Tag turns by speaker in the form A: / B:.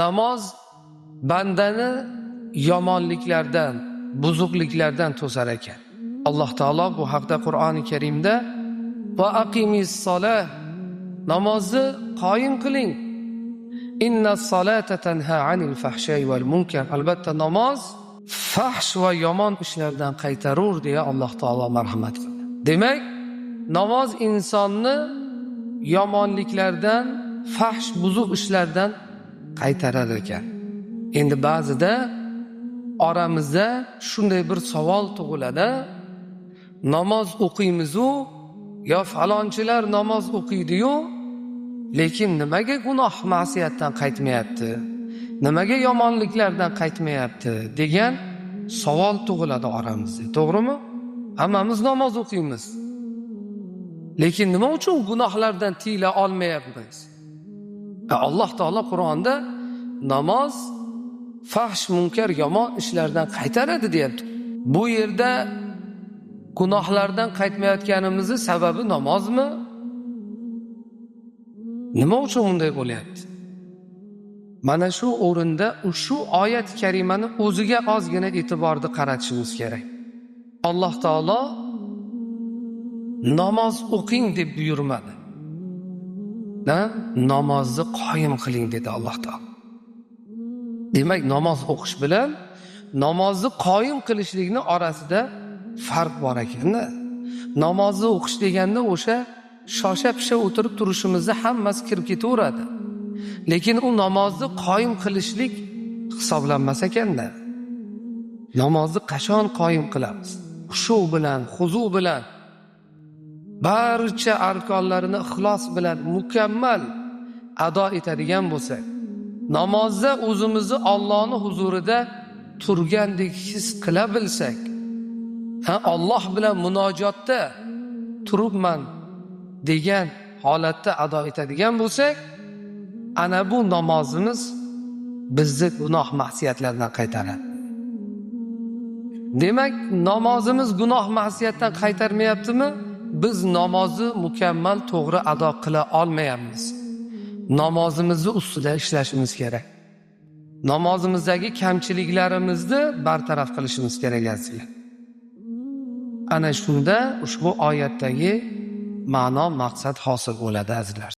A: Namoz bandani yomonliklardan, buzuqliklardan to'sar ekan. Alloh taolo bu haqda Qur'oni Karimda va aqimis solah, namozni qoyim qiling. Innas solata tanha anil fahshay val munkar. Albatta namoz fahsh va yomon ishlardan qaytarur deya Alloh taolo marhamat qildi. Demak, namoz insonni yomonliklardan, fahsh buzuq ishlardan qaytarar ekan. Endi ba'zida oramizda shunday bir savol tug'iladi. Namoz o'qiymiz-u, yo falonchilar namoz o'qiydi-yu, lekin nimaga gunoh ma'siyatdan qaytmayapti? Nimaga yomonliklardan qaytmayapti degan savol tug'iladi oramizda. To'g'rimi? Hammamiz namoz o'qiymiz. Lekin nima uchun gunohlardan tiyila olmayapmiz? Alloh taolo Qur'onda namoz fahsh, munkar, yomon ishlardan qaytaradi deyapti. Bu yerda gunohlardan qaytmayotganimizning sababi namozmi? Nima uchun bunday bo'lyapti? Mana shu o'rinda shu oyat karimani o'ziga ozgina e'tiborni qaratishimiz kerak. Alloh taolo namoz o'qing deb buyurmadi. Namozni qoyim qiling dedi Alloh taolo. Demak, namoz o'qish bilan namozni qoyim qilishlikning orasida farq bor ekan-da. Namozni o'qish deganda o'sha shosha-pisha o'tirib turishimizda hammasi kirib ketaveradi. Lekin u namozni qoyim qilishlik hisoblanmas ekanda. Namozni qachon qoyim qilamiz? Xushu bilan, huzu bilan, barcha arkonlarini ixlos bilan mukammal ado etadigan bo'lsak, namozda o'zimizni Allohning huzurida turgandek his qila bilsak, Alloh bilan munojotda turibman degan holatda ado etadigan bo'lsak, ana bu namozimiz bizni gunoh ma'siyatlardan qaytaradi. Demak, namozimiz gunoh ma'siyatdan qaytarmayaptimi? Biz namozni mukammal to'g'ri ado qila olmayapmiz. Namozimizni ustida ishlashimiz kerak. Namozimizdagi kamchiliklarimizni bartaraf qilishimiz kerak azizlar. Ana shunda ushbu oyatdagi ma'no, maqsad hosil bo'ladi azizlar.